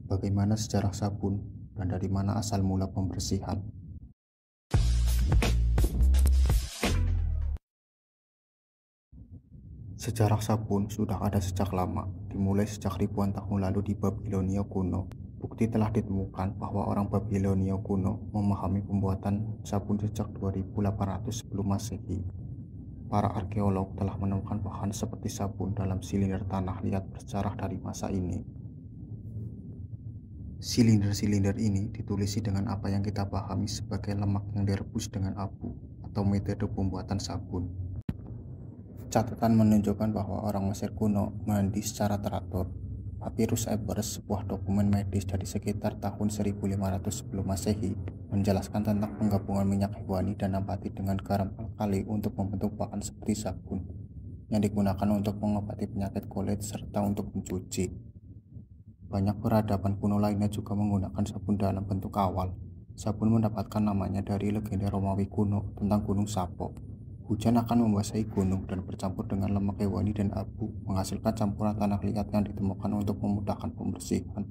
Bagaimana sejarah sabun dan dari mana asal mula pembersihan? Sejarah sabun sudah ada sejak lama, dimulai sejak ribuan tahun lalu di Babilonia kuno. Bukti telah ditemukan bahwa orang Babilonia kuno memahami pembuatan sabun sejak 2800 sebelum Masehi. Para arkeolog telah menemukan bahan seperti sabun dalam silinder tanah liat bersejarah dari masa ini. Silinder-silinder ini ditulisi dengan apa yang kita pahami sebagai lemak yang direbus dengan abu atau metode pembuatan sabun. Catatan menunjukkan bahwa orang Mesir kuno mandi secara teratur. Papyrus Ebers, sebuah dokumen medis dari sekitar tahun 1500 sebelum Masehi, menjelaskan tentang penggabungan minyak hewani dan nabati dengan garam alkali untuk membentuk bahan seperti sabun yang digunakan untuk mengobati penyakit kulit serta untuk mencuci. Banyak peradaban kuno lainnya juga menggunakan sabun dalam bentuk awal. Sabun mendapatkan namanya dari legenda Romawi kuno tentang Gunung Sapo. Hujan akan membasahi gunung dan bercampur dengan lemak hewani dan abu, menghasilkan campuran tanah liat yang ditemukan untuk memudahkan pembersihan.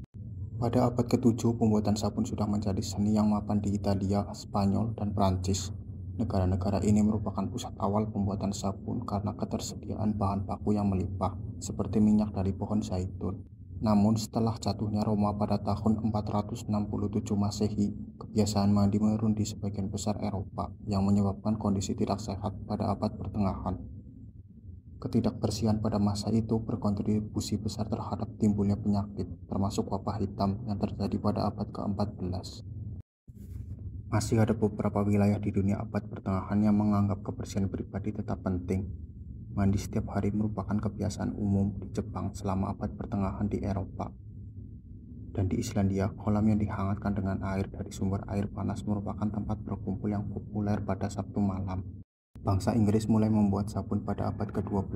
Pada abad ke-7, pembuatan sabun sudah menjadi seni yang mapan di Italia, Spanyol, dan Prancis. Negara-negara ini merupakan pusat awal pembuatan sabun karena ketersediaan bahan baku yang melimpah, seperti minyak dari pohon zaitun. Namun setelah jatuhnya Roma pada tahun 467 Masehi, kebiasaan mandi menurun di sebagian besar Eropa yang menyebabkan kondisi tidak sehat pada abad pertengahan. Ketidakbersihan pada masa itu berkontribusi besar terhadap timbulnya penyakit, termasuk wabah hitam yang terjadi pada abad ke-14. Masih ada beberapa wilayah di dunia abad pertengahan yang menganggap kebersihan pribadi tetap penting. Mandi setiap hari merupakan kebiasaan umum di Jepang selama abad pertengahan di Eropa. Dan di Islandia, kolam yang dihangatkan dengan air dari sumber air panas merupakan tempat berkumpul yang populer pada Sabtu malam. Bangsa Inggris mulai membuat sabun pada abad ke-12.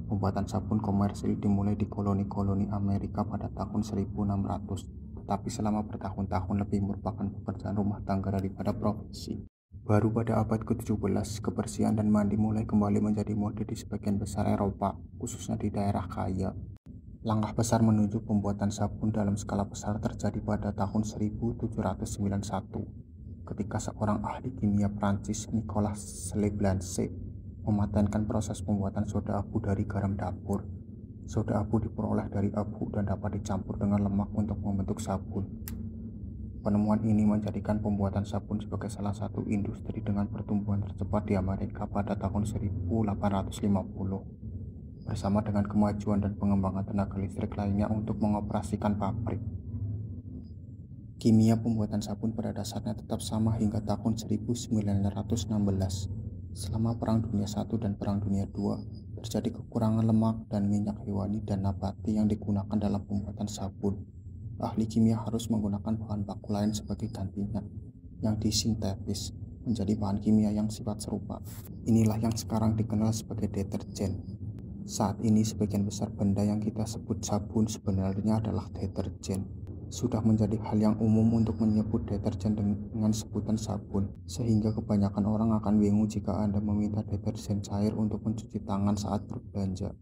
Pembuatan sabun komersil dimulai di koloni-koloni Amerika pada tahun 1600, tetapi selama bertahun-tahun lebih merupakan pekerjaan rumah tangga daripada profesi. Baru pada abad ke-17, kebersihan dan mandi mulai kembali menjadi mode di sebagian besar Eropa, khususnya di daerah kaya. Langkah besar menuju pembuatan sabun dalam skala besar terjadi pada tahun 1791, ketika seorang ahli kimia Prancis, Nicolas Leblanc, mematenkan proses pembuatan soda abu dari garam dapur. Soda abu diperoleh dari abu dan dapat dicampur dengan lemak untuk membentuk sabun. Penemuan ini menjadikan pembuatan sabun sebagai salah satu industri dengan pertumbuhan tercepat di Amerika pada tahun 1850, bersama dengan kemajuan dan pengembangan tenaga listrik lainnya untuk mengoperasikan pabrik. Kimia pembuatan sabun pada dasarnya tetap sama hingga tahun 1916. Selama Perang Dunia I dan Perang Dunia II, terjadi kekurangan lemak dan minyak hewani dan nabati yang digunakan dalam pembuatan sabun. Ahli kimia harus menggunakan bahan baku lain sebagai gantinya, yang disintetis menjadi bahan kimia yang sifat serupa. Inilah yang sekarang dikenal sebagai deterjen. Saat ini sebagian besar benda yang kita sebut sabun sebenarnya adalah deterjen. Sudah menjadi hal yang umum untuk menyebut deterjen dengan sebutan sabun, sehingga kebanyakan orang akan bingung jika Anda meminta deterjen cair untuk mencuci tangan saat berbelanja.